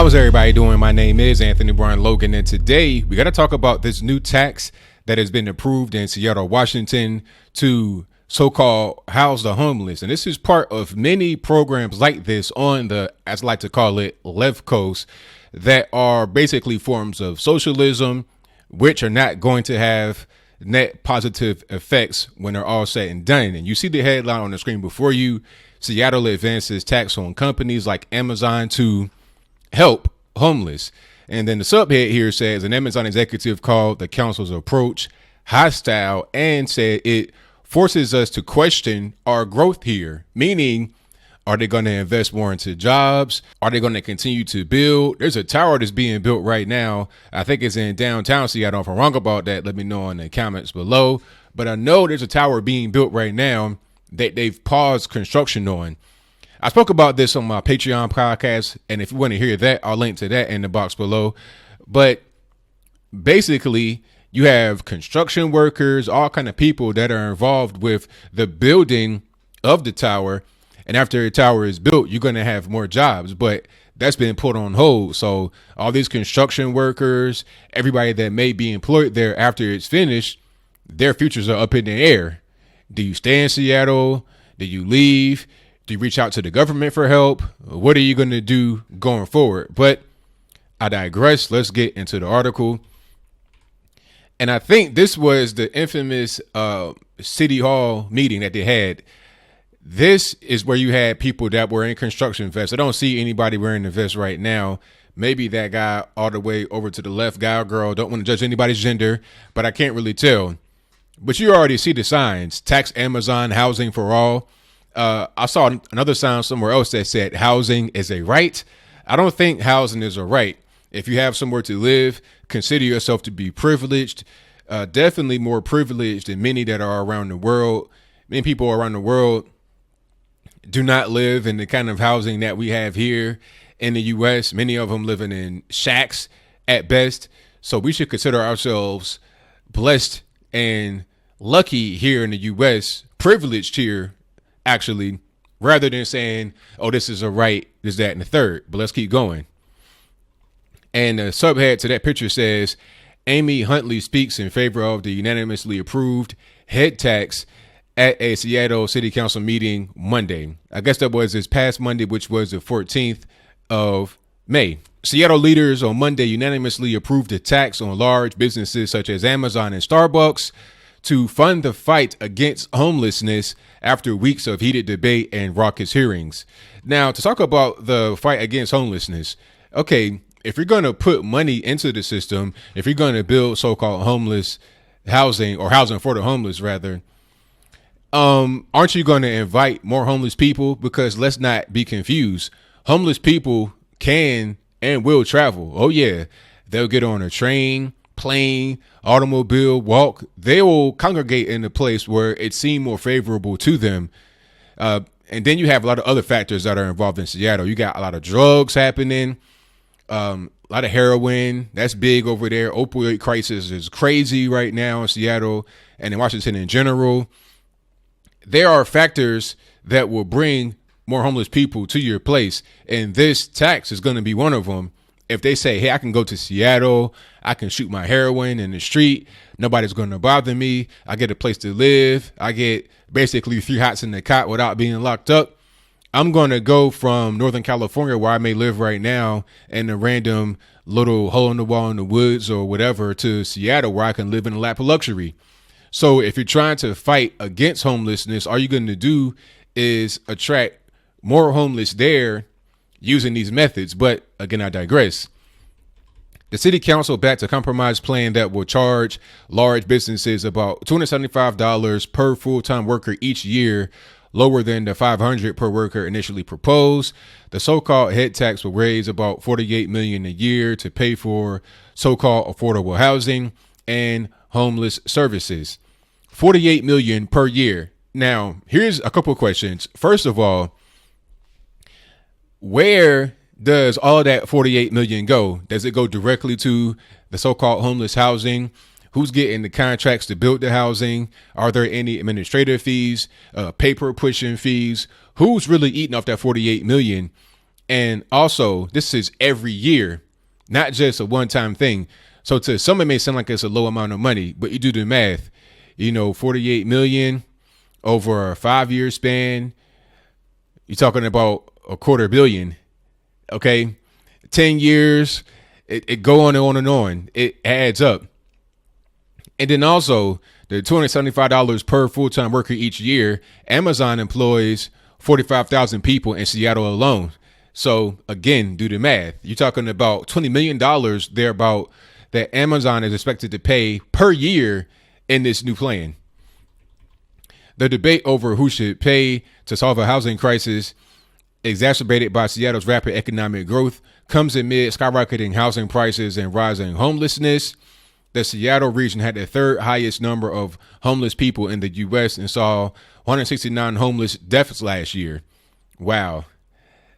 How's everybody doing? My name is Anthony Brian Logan, and today we got to talk about this new tax that has been approved in Seattle, Washington to so-called house the homeless. And this is part of many programs like this on the, as I like to call it, left coast, that are basically forms of socialism, which are not going to have net positive effects when they're all said and done. And you see the headline on the screen before you: Seattle advances tax on companies like Amazon to help homeless. And then the subhead here says an Amazon executive called the council's approach hostile and said it forces us to question our growth here, meaning, are they going to invest more into jobs? Are they going to continue to build? There's a tower that's being built right now. I think it's in downtown Seattle. If I'm wrong about that, let me know in the comments below. But I know there's a tower being built right now that they've paused construction on. I spoke about this on my Patreon podcast, and if you want to hear that, I'll link to that in the box below. But basically, you have construction workers, all kind of people that are involved with the building of the tower. And after the tower is built, you're going to have more jobs, but that's been put on hold. So all these construction workers, everybody that may be employed there after it's finished, their futures are up in the air. Do you stay in Seattle? Do you leave? Do you reach out to the government for help? What are you going to do going forward? But I digress. Let's get into the article. And I think this was the infamous City Hall meeting that they had. This is where you had people that were in construction vests. I don't see anybody wearing the vest right now. Maybe that guy all the way over to the left, guy or girl. Don't want to judge anybody's gender, but I can't really tell. But you already see the signs: tax Amazon, housing for all. I saw another sign somewhere else that said housing is a right. I don't think housing is a right. If you have somewhere to live, consider yourself to be privileged, definitely more privileged than many that are around the world. Many people around the world do not live in the kind of housing that we have here in the U.S. Many of them living in shacks at best. So we should consider ourselves blessed and lucky here in the U.S., privileged here, actually, rather than saying, oh, this is a right, this, that, and the third. But let's keep going. And the subhead to that picture says, Amy Huntley speaks in favor of the unanimously approved head tax at a Seattle City Council meeting Monday. I guess that was this past Monday, which was the 14th of May. Seattle leaders on Monday unanimously approved a tax on large businesses such as Amazon and Starbucks to fund the fight against homelessness after weeks of heated debate and raucous hearings. Now, to talk about the fight against homelessness, okay, if you're going to put money into the system, if you're going to build so-called homeless housing, or housing for the homeless rather, aren't you going to invite more homeless people? Because let's not be confused. Homeless people can and will travel. Oh yeah, they'll get on a train, plane, automobile, walk. They will congregate in a place where it seemed more favorable to them. And then you have a lot of other factors that are involved in Seattle. You got a lot of drugs happening, a lot of heroin. That's big over there. Opioid crisis is crazy right now in Seattle and in Washington in general. There are factors that will bring more homeless people to your place, and this tax is going to be one of them. If they say, hey, I can go to Seattle, I can shoot my heroin in the street, nobody's going to bother me, I get a place to live, I get basically 3 hots in the cot without being locked up, I'm going to go from Northern California, where I may live right now, in a random little hole in the wall in the woods or whatever, to Seattle, where I can live in a lap of luxury. So if you're trying to fight against homelessness, all you're going to do is attract more homeless there using these methods. But again, I digress. The city council backed a compromise plan that will charge large businesses about $275 per full-time worker each year, lower than the $500 per worker initially proposed. The so-called head tax will raise about $48 million a year to pay for so-called affordable housing and homeless services. $48 million per year. Now, here's a couple of questions. First of all, where does all that $48 million go? Does it go directly to the so-called homeless housing? Who's getting the contracts to build the housing? Are there any administrative fees, paper pushing fees? Who's really eating off that $48 million? And also, this is every year, not just a one-time thing. So to some, it may sound like it's a low amount of money, but you do the math, 48 million over a 5-year span. You're talking about a $250 million. Okay. 10 years, it go on and on and on. It adds up. And then also the $275 per full-time worker each year. Amazon employs 45,000 people in Seattle alone. So again, do the math. You're talking about $20 million thereabout that Amazon is expected to pay per year in this new plan. The debate over who should pay to solve a housing crisis, exacerbated by Seattle's rapid economic growth, comes amid skyrocketing housing prices and rising homelessness. The Seattle region had the third highest number of homeless people in the U.S. and saw 169 homeless deaths last year. Wow.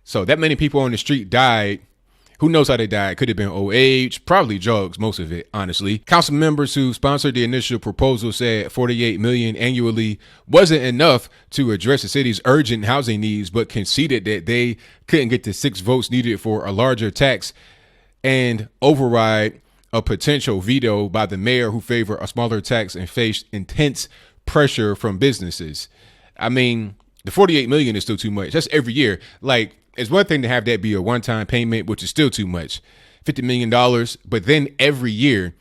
So that many people on the street died. Who knows how they died? Could have been old age, probably drugs, most of it, honestly. Council members who sponsored the initial proposal said $48 million annually wasn't enough to address the city's urgent housing needs, but conceded that they couldn't get the 6 votes needed for a larger tax and override a potential veto by the mayor who favored a smaller tax and faced intense pressure from businesses. I mean, the $48 million is still too much. That's every year. Like, it's one thing to have that be a one-time payment, which is still too much, $50 million, but then every year.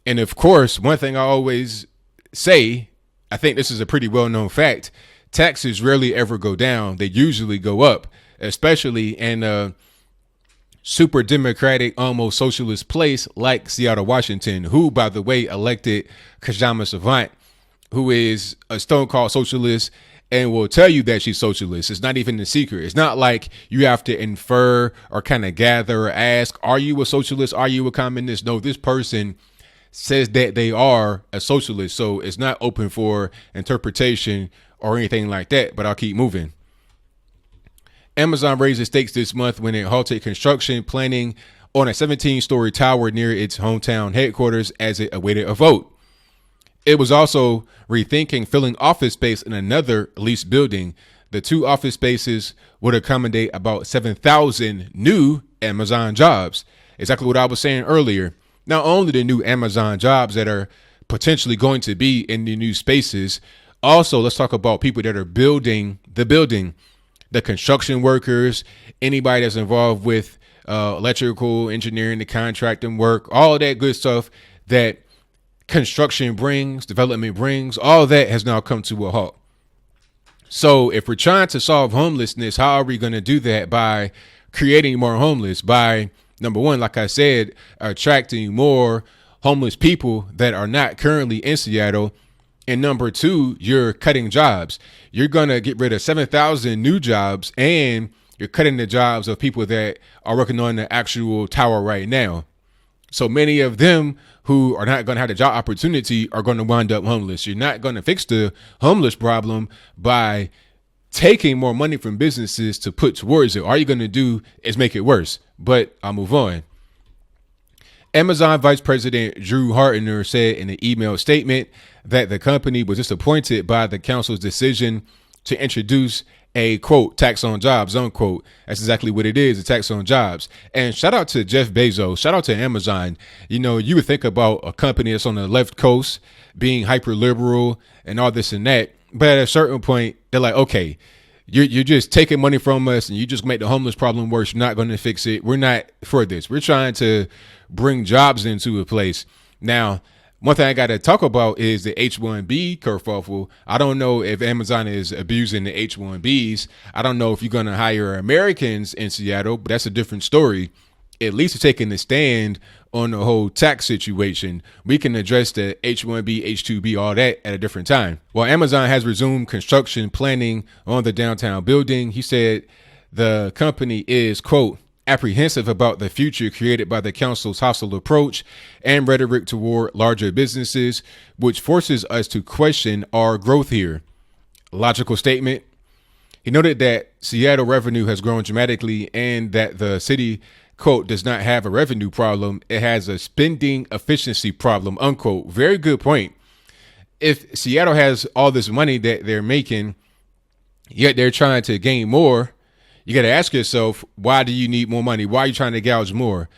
And of course, one thing I always say, I think this is a pretty well-known fact, taxes rarely ever go down. They usually go up, especially in a super democratic, almost socialist place like Seattle, Washington, who, by the way, elected Kajama Savant, who is a stone-cold socialist and will tell you that she's socialist. It's not even a secret. It's not like you have to infer or kind of gather or ask, are you a socialist? Are you a communist? No, this person says that they are a socialist. So it's not open for interpretation or anything like that, but I'll keep moving. Amazon raised its stakes this month when it halted construction planning on a 17-story tower near its hometown headquarters as it awaited a vote. It was also rethinking filling office space in another leased building. The 2 office spaces would accommodate about 7,000 new Amazon jobs. Exactly what I was saying earlier. Not only the new Amazon jobs that are potentially going to be in the new spaces, also let's talk about people that are building the building, the construction workers, anybody that's involved with electrical engineering, the contracting work, all of that good stuff that construction brings, development brings, all that has now come to a halt. So if we're trying to solve homelessness, how are we going to do that? By creating more homeless, by, number one, like I said, attracting more homeless people that are not currently in Seattle. And number 2, you're cutting jobs. You're going to get rid of 7,000 new jobs, and you're cutting the jobs of people that are working on the actual tower right now. So many of them who are not going to have the job opportunity are going to wind up homeless. You're not going to fix the homeless problem by taking more money from businesses to put towards it. All you're going to do is make it worse. But I'll move on. Amazon Vice President Drew Hartner said in an email statement that the company was disappointed by the council's decision to introduce a, quote, tax on jobs, unquote. That's exactly what it is, a tax on jobs. And shout out to Jeff Bezos, shout out to Amazon. You would think about a company that's on the left coast being hyper liberal and all this and that. But at a certain point, they're like, okay, you're just taking money from us and you just make the homeless problem worse. You're not going to fix it. We're not for this. We're trying to bring jobs into a place. Now, one thing I got to talk about is the H-1B kerfuffle. I don't know if Amazon is abusing the H-1Bs. I don't know if you're going to hire Americans in Seattle, but that's a different story. At least you're taking a stand on the whole tax situation. We can address the H-1B, H-2B, all that at a different time. While Amazon has resumed construction planning on the downtown building, he said the company is, quote, apprehensive about the future created by the council's hostile approach and rhetoric toward larger businesses, which forces us to question our growth here. Logical statement. He noted that Seattle revenue has grown dramatically and that the city, quote, does not have a revenue problem. It has a spending efficiency problem, unquote. Very good point. If Seattle has all this money that they're making, yet they're trying to gain more, You got to ask yourself, why do you need more money? Why are you trying to gouge more?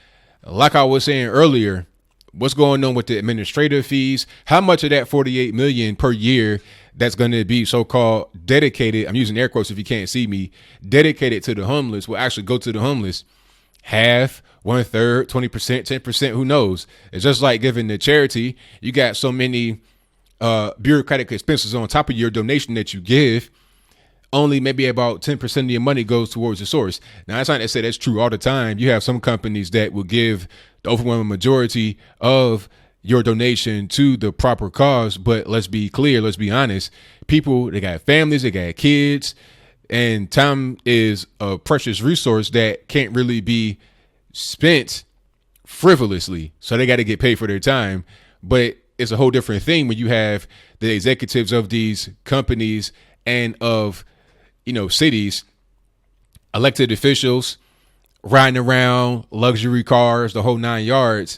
Like I was saying earlier, what's going on with the administrative fees? How much of that 48 million per year that's going to be so-called dedicated, I'm using air quotes if you can't see me, dedicated to the homeless will actually go to the homeless? Half, 1/3, 20%, 10%, who knows? It's just like giving to charity. You got so many bureaucratic expenses on top of your donation that you give. Only maybe about 10% of your money goes towards the source. Now, that's not to say that's true all the time. You have some companies that will give the overwhelming majority of your donation to the proper cause. But let's be clear, let's be honest. People, they got families, they got kids, and time is a precious resource that can't really be spent frivolously. So they got to get paid for their time. But it's a whole different thing when you have the executives of these companies and of cities, elected officials riding around luxury cars, the whole 9 yards.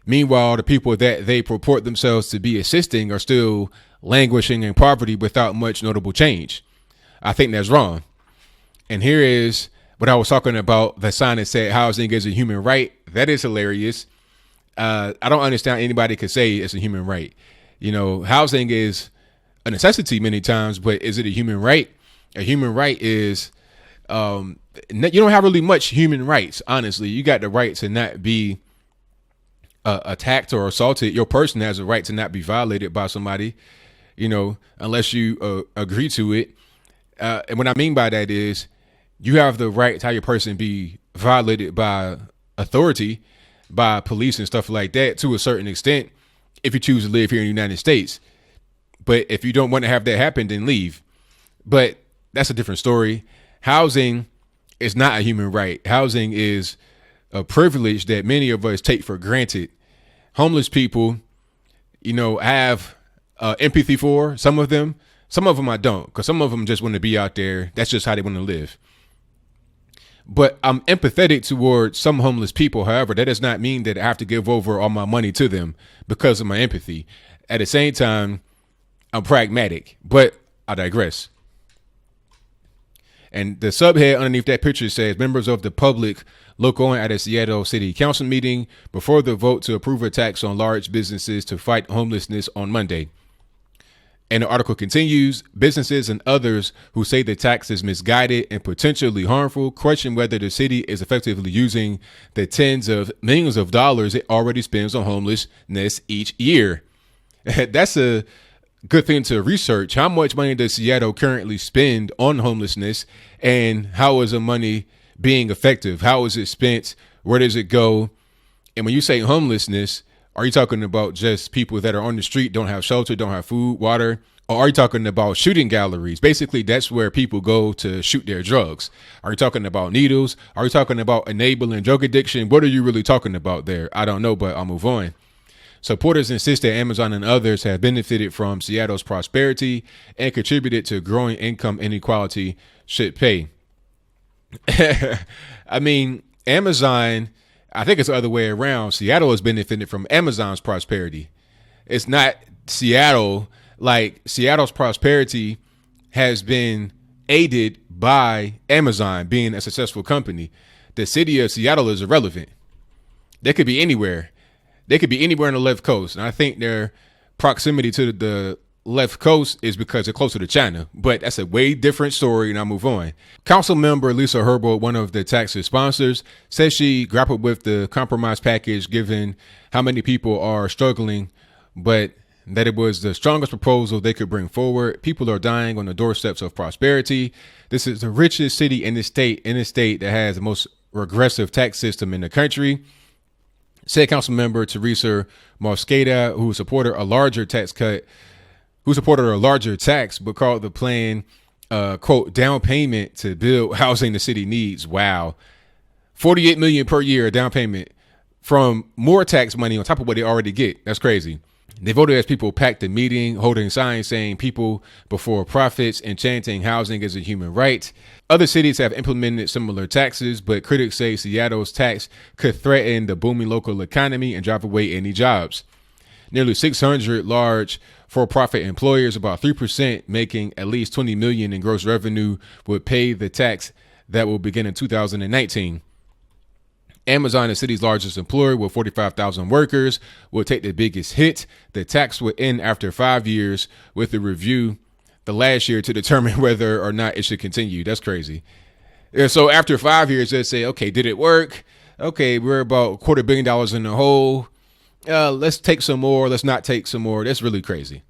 Meanwhile, the people that they purport themselves to be assisting are still languishing in poverty without much notable change. I think that's wrong. And here is what I was talking about, the sign that said housing is a human right. That is hilarious. I don't understand anybody could say it's a human right. Housing is a necessity many times, but is it a human right? A human right is, you don't have really much human rights, honestly. You got the right to not be attacked or assaulted. Your person has a right to not be violated by somebody, unless you agree to it. And what I mean by that is you have the right to have your person be violated by authority, by police and stuff like that to a certain extent if you choose to live here in the United States. But if you don't want to have that happen, then leave. But that's a different story. Housing is not a human right. Housing is a privilege that many of us take for granted. Homeless people, I have empathy for some of them. Some of them I don't, because some of them just want to be out there. That's just how they want to live. But I'm empathetic towards some homeless people. However, that does not mean that I have to give over all my money to them because of my empathy. At the same time, I'm pragmatic, but I digress. And the subhead underneath that picture says members of the public look on at a Seattle City Council meeting before the vote to approve a tax on large businesses to fight homelessness on Monday. And the article continues, businesses and others who say the tax is misguided and potentially harmful question whether the city is effectively using the tens of millions of dollars it already spends on homelessness each year. That's a good thing to research. How much money does Seattle currently spend on homelessness, and how is the money being effective? How is it spent? Where does it go? And when you say homelessness, are you talking about just people that are on the street, don't have shelter, don't have food, water? Or are you talking about shooting galleries? Basically, that's where people go to shoot their drugs. Are you talking about needles? Are you talking about enabling drug addiction? What are you really talking about there? I don't know, but I'll move on. Supporters insist that Amazon and others have benefited from Seattle's prosperity and contributed to growing income inequality should pay. I mean, Amazon, I think it's the other way around. Seattle has benefited from Amazon's prosperity. It's not Seattle. Like, Seattle's prosperity has been aided by Amazon being a successful company. The city of Seattle is irrelevant. They could be anywhere. They could be anywhere on the left coast. And I think their proximity to the left coast is because they're closer to China. But that's a way different story, and I'll move on. Council member Lisa Herbold, one of the tax's sponsors, says she grappled with the compromise package given how many people are struggling, but that it was the strongest proposal they could bring forward. People are dying on the doorsteps of prosperity. This is the richest city in the state that has the most regressive tax system in the country. Said Council member Teresa Mosqueda, who supported a larger tax, but called the plan, quote, down payment to build housing the city needs. Wow. $48 million per year down payment from more tax money on top of what they already get. That's crazy. They voted as people packed the meeting, holding signs saying people before profits and chanting housing is a human right. Other cities have implemented similar taxes, but critics say Seattle's tax could threaten the booming local economy and drive away any jobs. Nearly 600 large for-profit employers, about 3% making at least $20 million in gross revenue, would pay the tax that will begin in 2019. Amazon, the city's largest employer with 45,000 workers, will take the biggest hit. The tax will end after 5 years with a review the last year to determine whether or not it should continue. That's crazy. So after 5 years, they'll say, okay, did it work? Okay, we're about $250 million in the hole. Let's take some more. Let's not take some more. That's really crazy.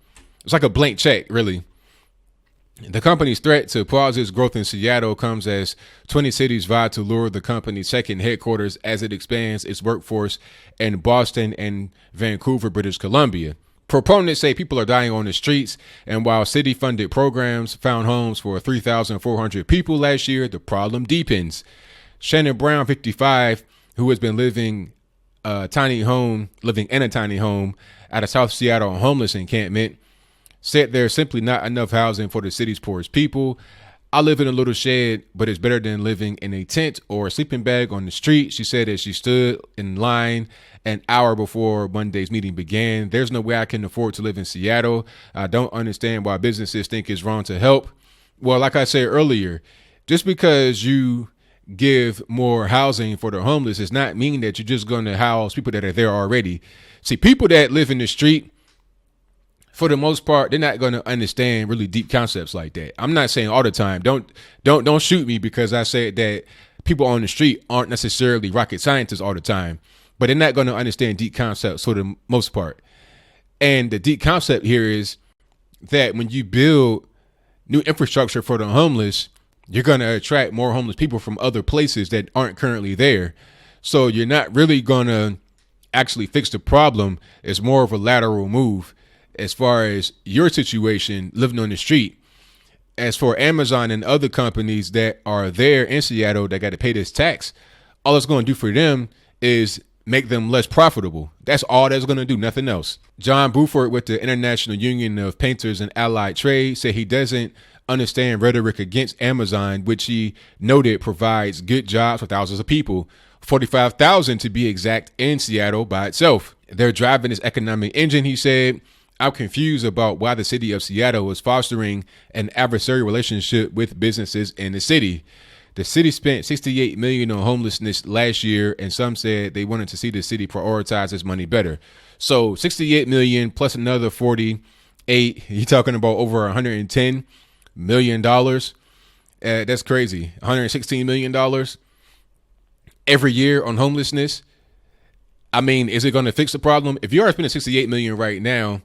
It's like a blank check, really. The company's threat to pause its growth in Seattle comes as 20 cities vie to lure the company's second headquarters as it expands its workforce in Boston and Vancouver, British Columbia. Proponents say people are dying on the streets, and while city-funded programs found homes for 3,400 people last year, the problem deepens. Shannon Brown, 55, who has been living in a tiny home at a South Seattle homeless encampment, said there's simply not enough housing for the city's poorest people. I live in a little shed, but it's better than living in a tent or a sleeping bag on the street, she said as she stood in line an hour before Monday's meeting began. There's no way I can afford to live in Seattle. I don't understand why businesses think it's wrong to help. Well, like I said earlier, just because you give more housing for the homeless does not mean that you're just going to house people that are there already. See, people that live in the street, for the most part, they're not going to understand really deep concepts like that. I'm not saying all the time. Don't shoot me because I said that people on the street aren't necessarily rocket scientists all the time, but they're not going to understand deep concepts for the most part. And the deep concept here is that when you build new infrastructure for the homeless, you're going to attract more homeless people from other places that aren't currently there. So you're not really going to actually fix the problem. It's more of a lateral move. As far as your situation living on the street, as for Amazon and other companies that are there in Seattle that got to pay this tax, all it's going to do for them is make them less profitable. That's all that's going to do, nothing else. John Buford with the International Union of Painters and Allied Trade said he doesn't understand rhetoric against Amazon, which he noted provides good jobs for thousands of people, 45,000 to be exact in Seattle by itself. They're driving this economic engine, he said. I'm confused about why the city of Seattle is fostering an adversarial relationship with businesses in the city. The city spent $68 million on homelessness last year, and some said they wanted to see the city prioritize its money better. So $68 million plus another 48, you're talking about over $110 million. That's crazy. $116 million every year on homelessness. I mean, is it going to fix the problem? If you are spending $68 million right now,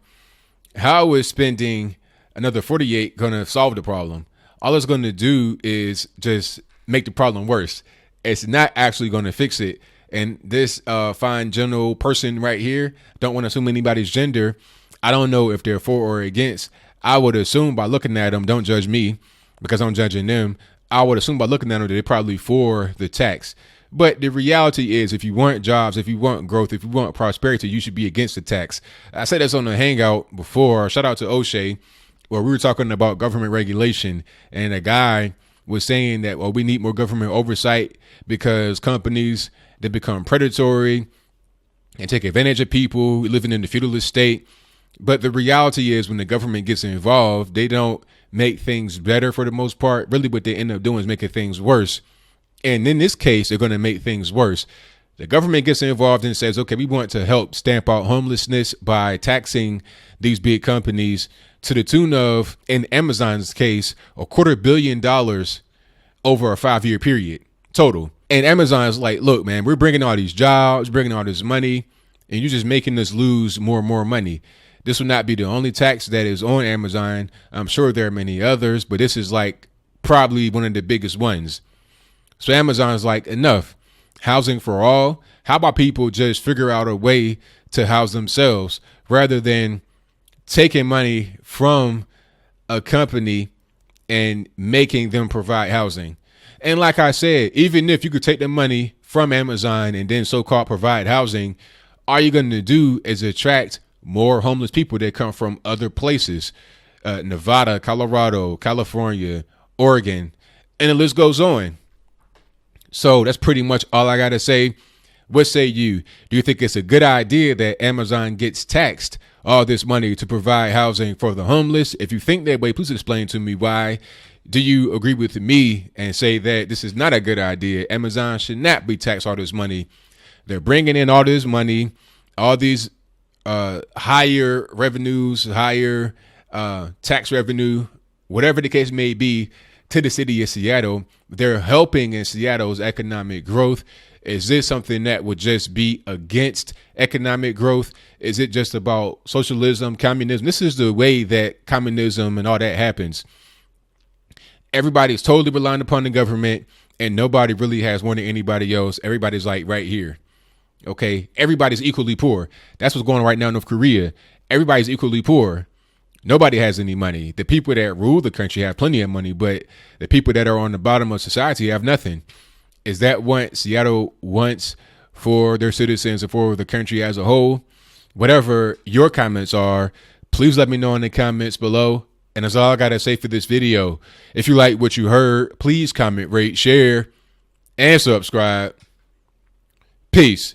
how is spending another 48 going to solve the problem? All it's going to do is just make the problem worse. It's not actually going to fix it. And this fine general person right here, don't want to assume anybody's gender. I don't know if they're for or against. I would assume by looking at them, don't judge me because I'm judging them. I would assume by looking at them that they're probably for the tax. But the reality is, if you want jobs, if you want growth, if you want prosperity, you should be against the tax. I said this on the Hangout before. Shout out to O'Shea, where we were talking about government regulation. And a guy was saying that, well, we need more government oversight because companies, they become predatory and take advantage of people living in the feudalist state. But the reality is when the government gets involved, they don't make things better for the most part. Really what they end up doing is making things worse. And in this case, they're going to make things worse. The government gets involved and says, okay, we want to help stamp out homelessness by taxing these big companies to the tune of, in Amazon's case, $250 million over a 5-year period total. And Amazon's like, look, man, we're bringing all these jobs, bringing all this money, and you're just making us lose more and more money. This will not be the only tax that is on Amazon. I'm sure there are many others, but this is like probably one of the biggest ones. So Amazon's like, enough. Housing for all. How about people just figure out a way to house themselves rather than taking money from a company and making them provide housing? And like I said, even if you could take the money from Amazon and then so-called provide housing, all you're going to do is attract more homeless people that come from other places, Nevada, Colorado, California, Oregon, and the list goes on. So that's pretty much all I got to say. What say you? Do you think it's a good idea that Amazon gets taxed all this money to provide housing for the homeless? If you think that way, please explain to me why. Do you agree with me and say that this is not a good idea? Amazon should not be taxed all this money. They're bringing in all this money, all these higher revenues, higher tax revenue, whatever the case may be, to the city of Seattle. They're helping in Seattle's economic growth. Is this something that would just be against economic growth? Is it just about socialism, communism? This is the way that communism and all that happens. Everybody's totally relying upon the government, and nobody really has more than anybody else. Everybody's like right here. Okay. Everybody's equally poor. That's what's going on right now in North Korea. Everybody's equally poor. Nobody has any money. The people that rule the country have plenty of money, but the people that are on the bottom of society have nothing. Is that what Seattle wants for their citizens and for the country as a whole? Whatever your comments are, please let me know in the comments below. And that's all I got to say for this video. If you like what you heard, please comment, rate, share, and subscribe. Peace.